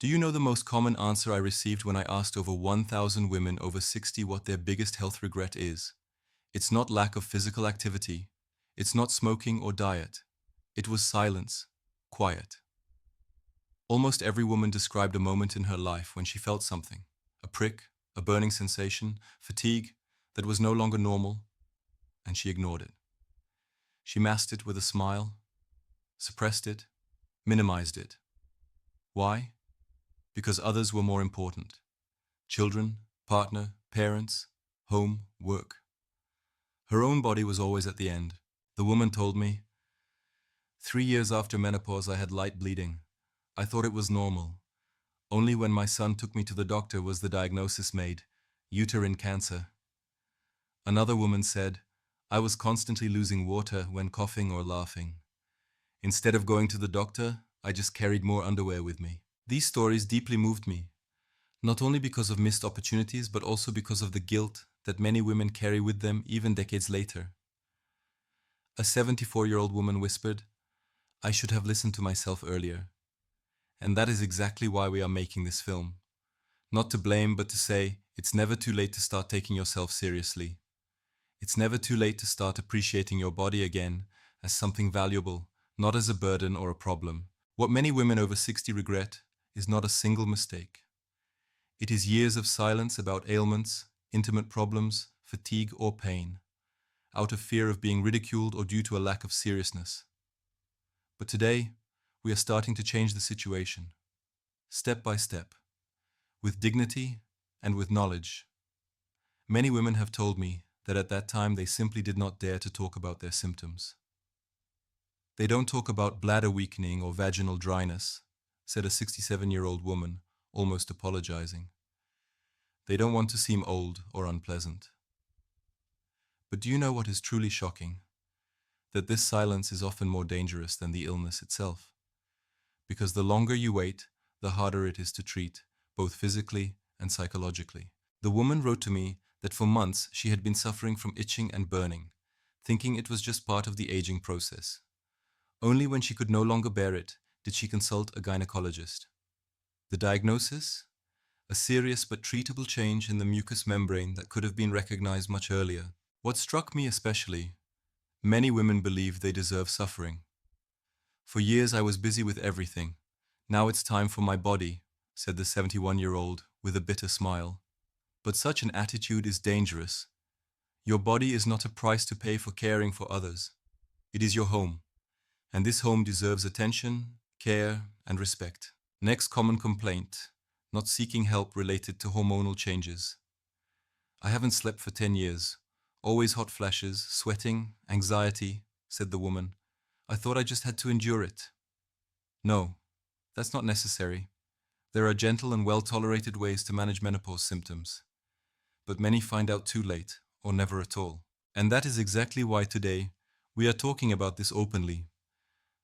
Do you know the most common answer I received when I asked over 1,000 women over 60 what their biggest health regret is? It's not lack of physical activity. It's not smoking or diet. It was silence, quiet. Almost every woman described a moment in her life when she felt something, a prick, a burning sensation, fatigue that was no longer normal, and she ignored it. She masked it with a smile, suppressed it, minimized it. Why? Because others were more important. Children, partner, parents, home, work. Her own body was always at the end. The woman told me, 3 years after menopause I had light bleeding. I thought it was normal. Only when my son took me to the doctor was the diagnosis made, uterine cancer. Another woman said, I was constantly losing water when coughing or laughing. Instead of going to the doctor, I just carried more underwear with me. These stories deeply moved me, not only because of missed opportunities, but also because of the guilt that many women carry with them even decades later. A 74-year-old woman whispered, I should have listened to myself earlier. And that is exactly why we are making this film. Not to blame, but to say, it's never too late to start taking yourself seriously. It's never too late to start appreciating your body again as something valuable, not as a burden or a problem. What many women over 60 regret is not a single mistake. It is years of silence about ailments, intimate problems, fatigue or pain, out of fear of being ridiculed or due to a lack of seriousness. But today, we are starting to change the situation, step by step, with dignity and with knowledge. Many women have told me that at that time they simply did not dare to talk about their symptoms. They don't talk about bladder weakening or vaginal dryness, said a 67-year-old woman, almost apologizing. They don't want to seem old or unpleasant. But do you know what is truly shocking? That this silence is often more dangerous than the illness itself. Because the longer you wait, the harder it is to treat, both physically and psychologically. The woman wrote to me that for months she had been suffering from itching and burning, thinking it was just part of the aging process. Only when she could no longer bear it did she consult a gynecologist. The diagnosis? A serious but treatable change in the mucous membrane that could have been recognized much earlier. What struck me especially, many women believe they deserve suffering. For years I was busy with everything. Now it's time for my body, said the 71-year-old with a bitter smile. But such an attitude is dangerous. Your body is not a price to pay for caring for others. It is your home, and this home deserves attention, care, and respect. Next common complaint, not seeking help related to hormonal changes. I haven't slept for 10 years. Always hot flashes, sweating, anxiety, said the woman. I thought I just had to endure it. No, that's not necessary. There are gentle and well-tolerated ways to manage menopause symptoms. But many find out too late, or never at all. And that is exactly why today we are talking about this openly.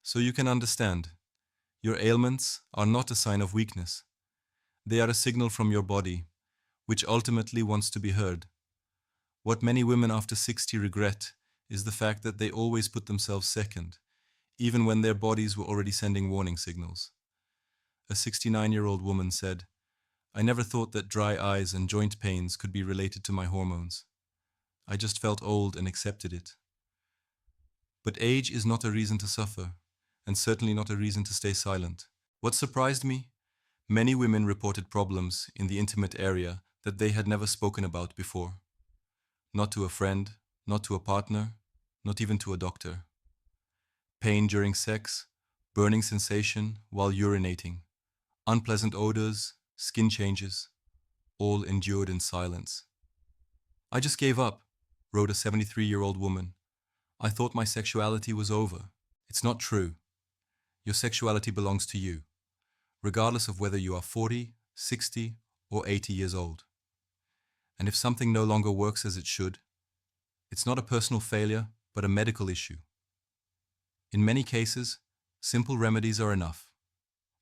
So you can understand, your ailments are not a sign of weakness. They are a signal from your body, which ultimately wants to be heard. What many women after 60 regret is the fact that they always put themselves second, even when their bodies were already sending warning signals. A 69-year-old woman said, I never thought that dry eyes and joint pains could be related to my hormones. I just felt old and accepted it. But age is not a reason to suffer, and certainly not a reason to stay silent. What surprised me? Many women reported problems in the intimate area that they had never spoken about before. Not to a friend, not to a partner, not even to a doctor. Pain during sex, burning sensation while urinating, unpleasant odors, skin changes, all endured in silence. I just gave up, wrote a 73-year-old woman. I thought my sexuality was over. It's not true. Your sexuality belongs to you, regardless of whether you are 40, 60, or 80 years old. And if something no longer works as it should, it's not a personal failure, but a medical issue. In many cases, simple remedies are enough.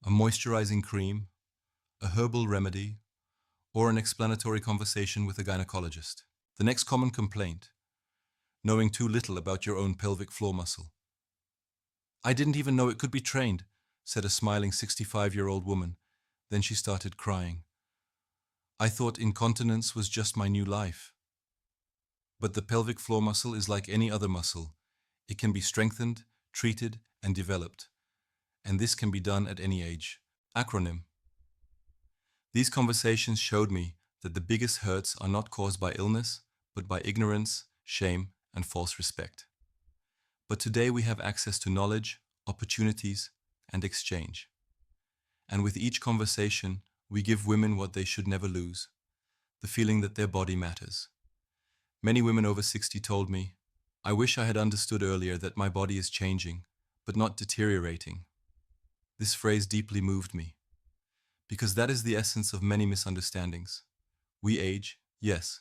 A moisturizing cream, a herbal remedy, or an explanatory conversation with a gynecologist. The next common complaint, knowing too little about your own pelvic floor muscle. I didn't even know it could be trained, said a smiling 65-year-old woman, Then she started crying. I thought incontinence was just my new life. But the pelvic floor muscle is like any other muscle. It can be strengthened, treated, and developed. And this can be done at any age. Acronym. These conversations showed me that the biggest hurts are not caused by illness, but by ignorance, shame, and false respect. But today we have access to knowledge, opportunities, and exchange. And with each conversation, we give women what they should never lose, the feeling that their body matters. Many women over 60 told me, I wish I had understood earlier that my body is changing, but not deteriorating. This phrase deeply moved me, because that is the essence of many misunderstandings. We age, yes,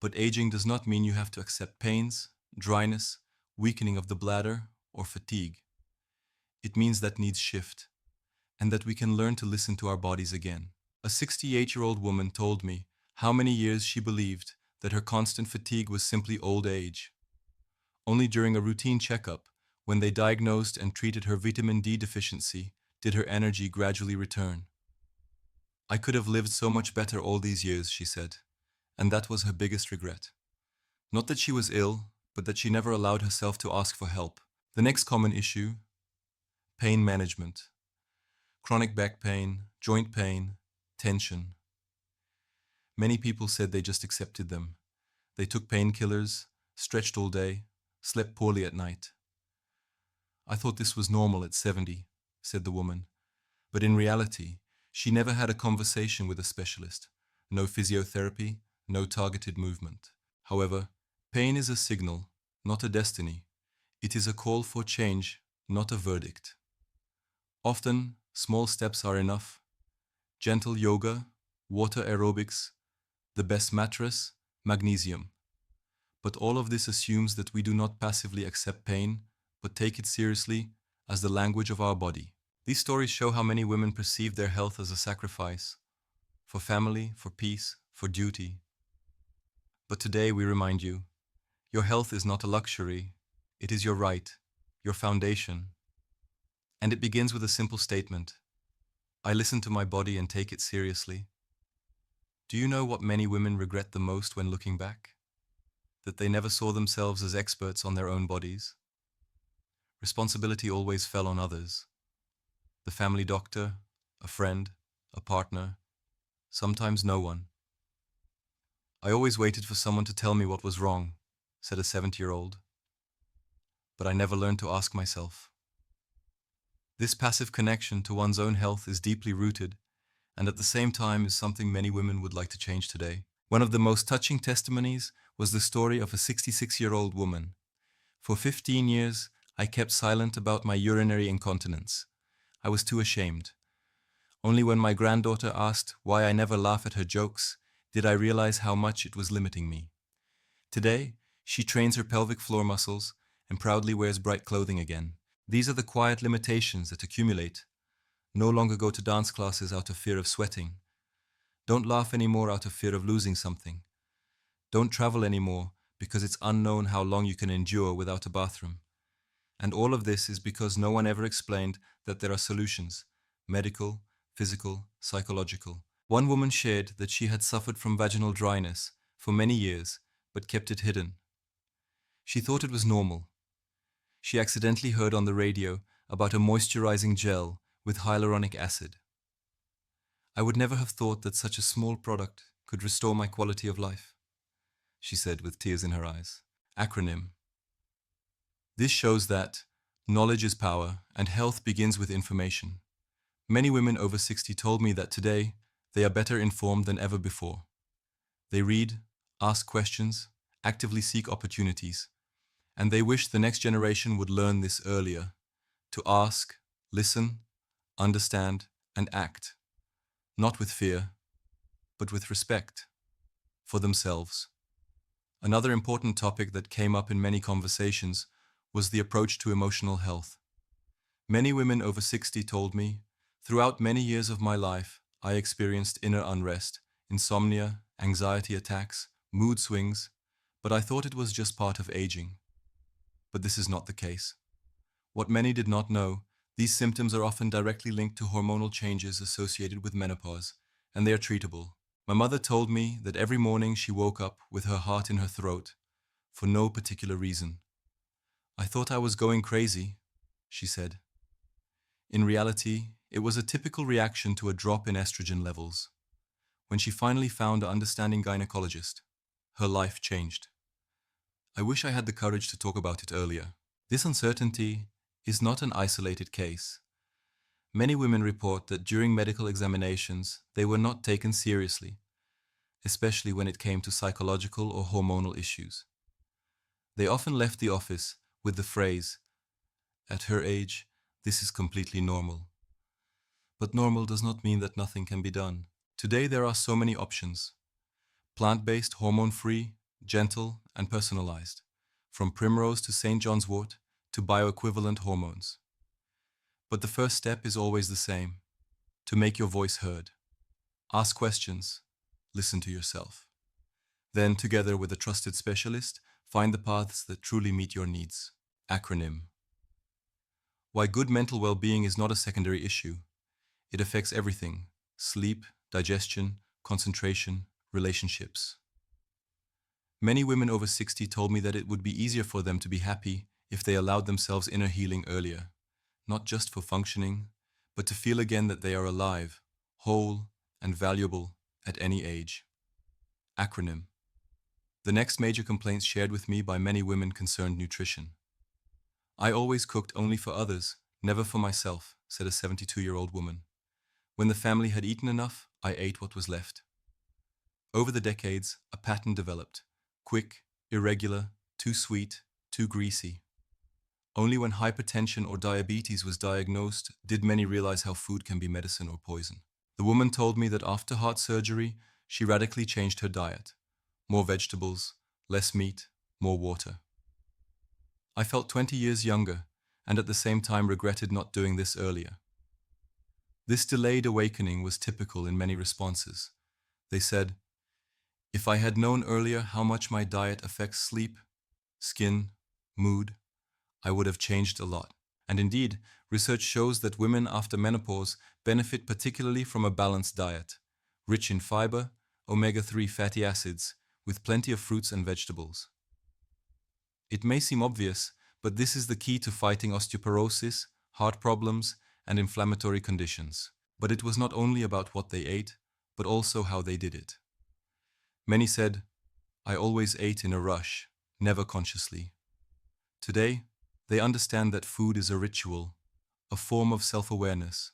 but aging does not mean you have to accept pains, dryness, weakening of the bladder, or fatigue. It means that needs shift, and that we can learn to listen to our bodies again. A 68-year-old woman told me how many years she believed that her constant fatigue was simply old age. Only during a routine checkup, when they diagnosed and treated her vitamin D deficiency, did her energy gradually return. I could have lived so much better all these years, she said, and that was her biggest regret. Not that she was ill, but that she never allowed herself to ask for help. The next common issue: pain management. Chronic back pain, joint pain, tension. Many people said they just accepted them. They took painkillers, stretched all day, slept poorly at night. I thought this was normal at 70, said the woman. But in reality, she never had a conversation with a specialist. No physiotherapy, no targeted movement. However, pain is a signal, not a destiny. It is a call for change, not a verdict. Often, small steps are enough. Gentle yoga, water aerobics, the best mattress, magnesium. But all of this assumes that we do not passively accept pain, but take it seriously as the language of our body. These stories show how many women perceive their health as a sacrifice, for family, for peace, for duty. But today we remind you, your health is not a luxury, it is your right, your foundation. And it begins with a simple statement: I listen to my body and take it seriously. Do you know what many women regret the most when looking back? That they never saw themselves as experts on their own bodies. Responsibility always fell on others. The family doctor, a friend, a partner, sometimes no one. I always waited for someone to tell me what was wrong, said a 70-year-old. But I never learned to ask myself. This passive connection to one's own health is deeply rooted, and at the same time is something many women would like to change today. One of the most touching testimonies was the story of a 66-year-old woman. For 15 years, I kept silent about my urinary incontinence. I was too ashamed. Only when my granddaughter asked why I never laugh at her jokes did I realize how much it was limiting me. Today, she trains her pelvic floor muscles and proudly wears bright clothing again. These are the quiet limitations that accumulate. No longer go to dance classes out of fear of sweating. Don't laugh anymore out of fear of losing something. Don't travel anymore because it's unknown how long you can endure without a bathroom. And all of this is because no one ever explained that there are solutions: medical, physical, psychological. One woman shared that she had suffered from vaginal dryness for many years, but kept it hidden. She thought it was normal. She accidentally heard on the radio about a moisturizing gel with hyaluronic acid. I would never have thought that such a small product could restore my quality of life, she said with tears in her eyes. Acronym. This shows that knowledge is power and health begins with information. Many women over 60 told me that today they are better informed than ever before. They read, ask questions, actively seek opportunities, and they wish the next generation would learn this earlier: to ask, listen, understand, and act, not with fear, but with respect for themselves. Another important topic that came up in many conversations was the approach to emotional health. Many women over 60 told me, throughout many years of my life, I experienced inner unrest, insomnia, anxiety attacks, mood swings, but I thought it was just part of aging. But this is not the case. What many did not know, These symptoms are often directly linked to hormonal changes associated with menopause, and they are treatable. My mother told me that every morning she woke up with her heart in her throat, for no particular reason. I thought I was going crazy, she said. In reality, it was a typical reaction to a drop in estrogen levels. When she finally found an understanding gynecologist, her life changed. I wish I had the courage to talk about it earlier. This uncertainty is not an isolated case. Many women report that during medical examinations, they were not taken seriously, especially when it came to psychological or hormonal issues. They often left the office with the phrase, "At her age, this is completely normal." But normal does not mean that nothing can be done. Today there are so many options. Plant-based, hormone-free, gentle, and personalized. From Primrose to St. John's wort to bioequivalent hormones. But the first step is always the same. To make your voice heard. Ask questions. Listen to yourself. Then, together with a trusted specialist, find the paths that truly meet your needs. Acronym. Why good mental well-being is not a secondary issue. It affects everything: sleep, digestion, concentration, relationships. Many women over 60 told me that it would be easier for them to be happy if they allowed themselves inner healing earlier, not just for functioning, but to feel again that they are alive, whole, and valuable at any age. Acronym. The next major complaints shared with me by many women concerned nutrition. I always cooked only for others, never for myself, said a 72-year-old woman. When the family had eaten enough, I ate what was left. Over the decades, a pattern developed: quick, irregular, too sweet, too greasy. Only when hypertension or diabetes was diagnosed did many realize how food can be medicine or poison. The woman told me that after heart surgery, she radically changed her diet. More vegetables, less meat, more water. I felt 20 years younger, and at the same time regretted not doing this earlier. This delayed awakening was typical in many responses. They said, "If I had known earlier how much my diet affects sleep, skin, mood, I would have changed a lot." And indeed, research shows that women after menopause benefit particularly from a balanced diet, rich in fiber, omega-3 fatty acids, with plenty of fruits and vegetables. It may seem obvious, but this is the key to fighting osteoporosis, heart problems, and inflammatory conditions. But it was not only about what they ate, but also how they did it. Many said, "I always ate in a rush, never consciously." Today, they understand that food is a ritual, a form of self-awareness,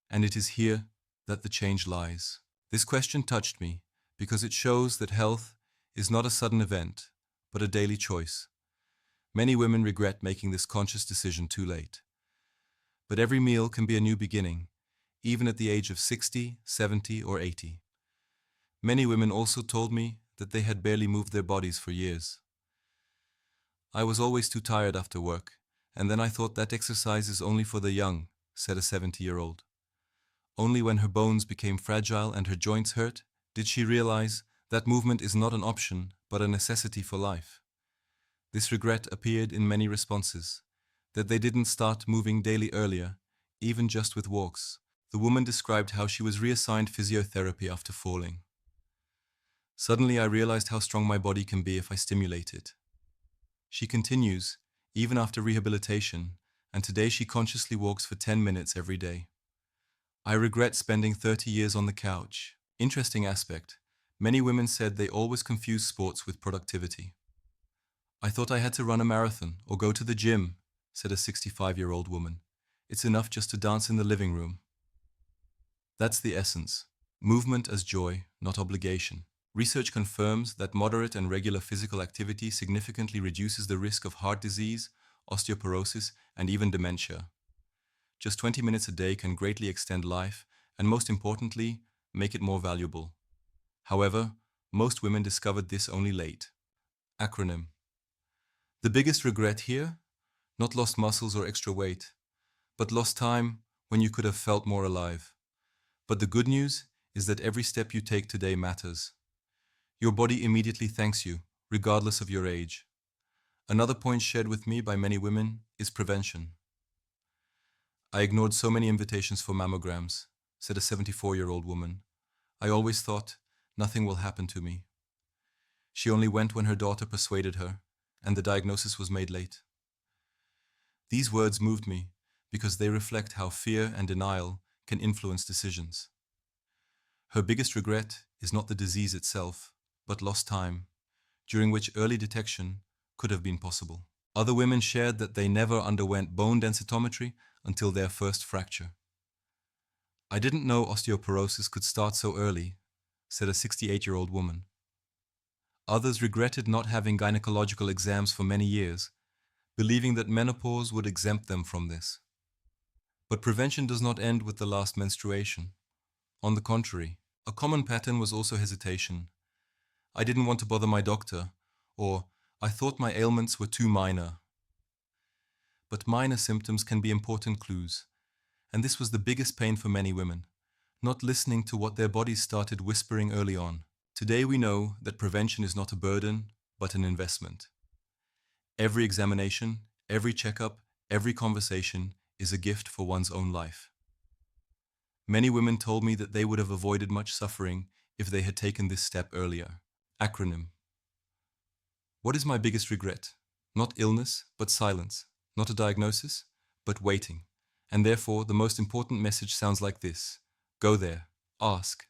and it is here that the change lies. This question touched me because it shows that health is not a sudden event, but a daily choice. Many women regret making this conscious decision too late. But every meal can be a new beginning, even at the age of 60, 70, or 80. Many women also told me that they had barely moved their bodies for years. "I was always too tired after work, and then I thought that exercise is only for the young," said a 70-year-old. Only when her bones became fragile and her joints hurt did she realize that movement is not an option, but a necessity for life. This regret appeared in many responses, that they didn't start moving daily earlier, even just with walks. The woman described how she was reassigned physiotherapy after falling. "Suddenly I realized how strong my body can be if I stimulate it." She continues, even after rehabilitation, and today she consciously walks for 10 minutes every day. "I regret spending 30 years on the couch." Interesting aspect. Many women said they always confuse sports with productivity. "I thought I had to run a marathon or go to the gym," said a 65-year-old woman. "It's enough just to dance in the living room." That's the essence. Movement as joy, not obligation. Research confirms that moderate and regular physical activity significantly reduces the risk of heart disease, osteoporosis, and even dementia. Just 20 minutes a day can greatly extend life and, most importantly, make it more valuable. However, most women discovered this only late. Acronym. The biggest regret here? Not lost muscles or extra weight, but lost time when you could have felt more alive. But the good news is that every step you take today matters. Your body immediately thanks you, regardless of your age. Another point shared with me by many women is prevention. I ignored so many invitations for mammograms, said a 74-year-old woman. I always thought, nothing will happen to me. She only went when her daughter persuaded her, and the diagnosis was made late. These words moved me because they reflect how fear and denial can influence decisions. Her biggest regret is not the disease itself, but lost time, during which early detection could have been possible. Other women shared that they never underwent bone densitometry until their first fracture. I didn't know osteoporosis could start so early, said a 68-year-old woman. Others regretted not having gynecological exams for many years, believing that menopause would exempt them from this. But prevention does not end with the last menstruation. On the contrary, a common pattern was also hesitation. I didn't want to bother my doctor, or I thought my ailments were too minor. But minor symptoms can be important clues, and this was the biggest pain for many women, not listening to what their bodies started whispering early on. Today we know that prevention is not a burden, but an investment. Every examination, every checkup, every conversation is a gift for one's own life. Many women told me that they would have avoided much suffering if they had taken this step earlier. Acronym. What is my biggest regret? Not illness, but silence. Not a diagnosis, but waiting. And therefore, the most important message sounds like this. Go there, ask,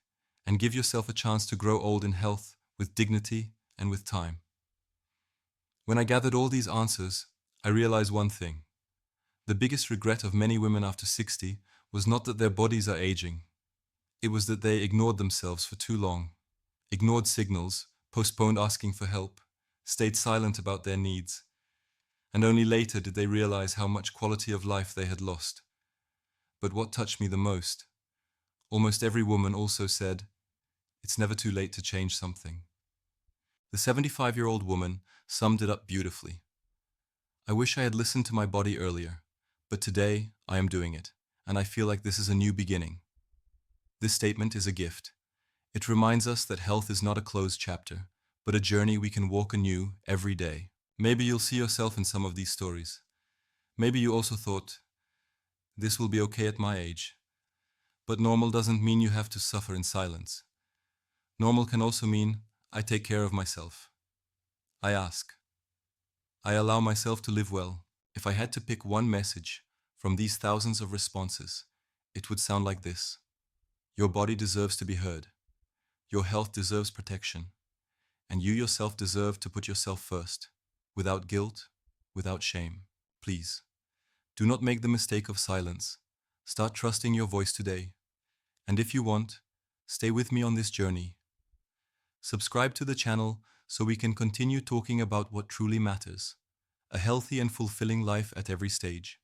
and give yourself a chance to grow old in health, with dignity, and with time. When I gathered all these answers, I realized one thing. The biggest regret of many women after 60 was not that their bodies are aging. It was that they ignored themselves for too long, ignored signals, postponed asking for help, stayed silent about their needs, and only later did they realize how much quality of life they had lost. But what touched me the most? Almost every woman also said, it's never too late to change something. The 75-year-old woman summed it up beautifully. I wish I had listened to my body earlier, but today I am doing it, and I feel like this is a new beginning. This statement is a gift. It reminds us that health is not a closed chapter, but a journey we can walk anew every day. Maybe you'll see yourself in some of these stories. Maybe you also thought, this will be okay at my age. But normal doesn't mean you have to suffer in silence. Normal can also mean I take care of myself. I ask. I allow myself to live well. If I had to pick one message from these thousands of responses, it would sound like this. Your body deserves to be heard. Your health deserves protection. And you yourself deserve to put yourself first, without guilt, without shame. Please, do not make the mistake of silence. Start trusting your voice today. And if you want, stay with me on this journey. Subscribe to the channel so we can continue talking about what truly matters, a healthy and fulfilling life at every stage.